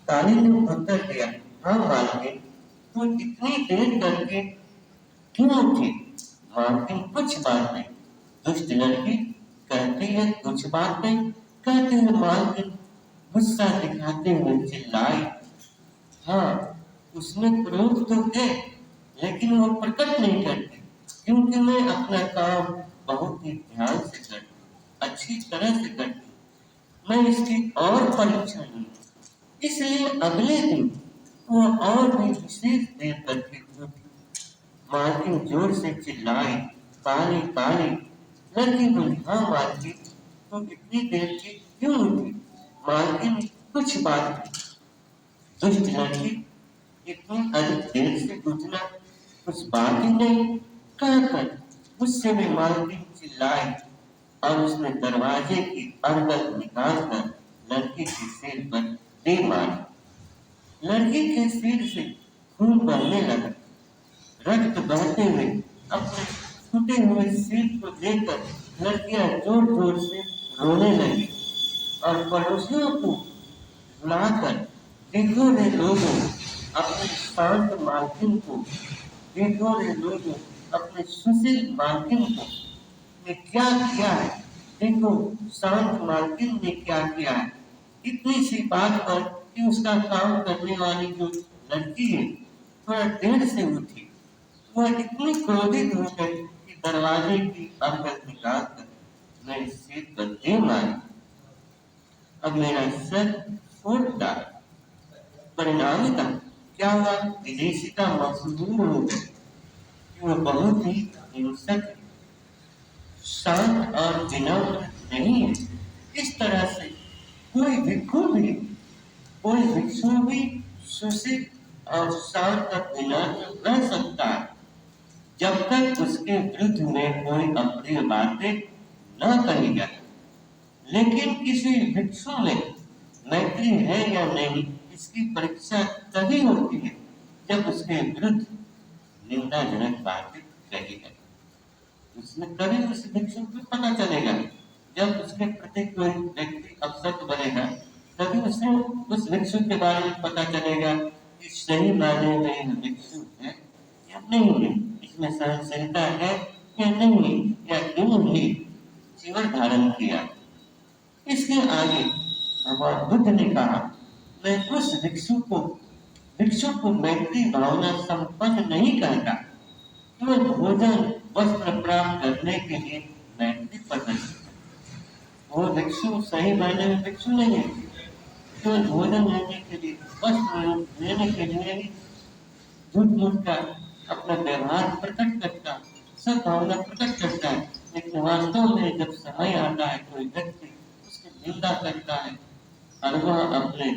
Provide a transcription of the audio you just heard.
काली ने उत्तर दिया, हाँ मालकिन, तो इतनी देर करके क्यों उठी? मालकिन, कुछ बात नहीं। दुष्ट लड़की कहती है, कुछ बात नहीं। कहते हुए मालकिन गुस्सा दिखाते हुए चिल्लाई, हाँ, उसमें क्रोध तो है, लेकिन वो प्रकट नहीं करती, क्योंकि मैं अपना काम बहुत ही ध्यान से करती हूँ, अच्छी तरह से करती हूँ। मैं इसकी और परीक्षा लूँ, इसलिए अगले दिन वो और भी विशेष देर करके उठी। मालकिन जोर से चिल्लाई, काली काली। लड़की बोली, हाँ मालकिन, तुम इतनी देर की क्यों उठी? मालकिन, कुछ बात नहीं। दुष्ट लड़की, इतनी अधिक देर से उठना कुछ बात ही नहीं। कहकर गुस्से में मालकिन चिल्लाई और उसने दरवाजे की अरगल निकालकर लड़की के सिर पर दे मारी। लड़की के सिर से खून बहने लगा। रक्त बहते हुए अपने टूटे हुए सिर को लेकर लड़कियां जोर जोर से रोने लगी और पड़ोसियों को बुलाकर, देखो रे लोगों, अपने शांत मालकिन को, देखो रे लोगों, अपने सुशील मालकिन को ने क्या किया है, देखो शांत मालकिन ने क्या किया है। इतनी सी बात पर कि उसका काम करने वाली जो लड़की है थोड़ा देर से उठी, वह इतनी क्रोधित हो गई कि दरवाजे की अरगल निकालकर मेरे सिर पर दे मारी। अब मेरा सर फूट डाला। परिणाम था क्या हुआ? विदेशिका मशहूर हो गई कि वह बहुत ही हिंसक, शांत और विनम्र नहीं है। इस तरह से कोई भिक्षु भी कोई भिक्षु भी सुशील और शांत और विनम्र रह सकता है, जब तक उसके विरुद्ध में कोई अप्रिय बातें न कही जाए। लेकिन किसी भिक्षु में मैत्री है या नहीं, इसकी परीक्षा तभी होती है जब उसके विरुद्ध निंदाजनक बातें कही जाए। उसमें तभी उस भिक्षु को पता चलेगा, जब उसके प्रति कोई व्यक्ति अपशब्द बनेगा, तभी उसे उस भिक्षु के बारे में पता चलेगा कि सही मायने में यह भिक्षु है या नहीं है, इसमें सहनशीलता है या नहीं है, या क्यों ही जीवन धारण किया। इसके आगे भगवान बुद्ध ने कहा, मैं उस भिक्षु को मैत्री भावना संपन्न नहीं कहता, केवल भोजन वस्त्र प्राप्त करने के लिए मैत्री प्रदर्शित। वो भिक्षु सही मायने में भिक्षु नहीं है, केवल भोजन लेने के लिए, वस्त्र लेने के लिए ही झूठ मूठ का अपना व्यवहार प्रकट करता, सद्भावना प्रकट करता है, लेकिन वास्तव में जब समय आता है कोई व्यक्ति उसकी निंदा करता है और वह अपने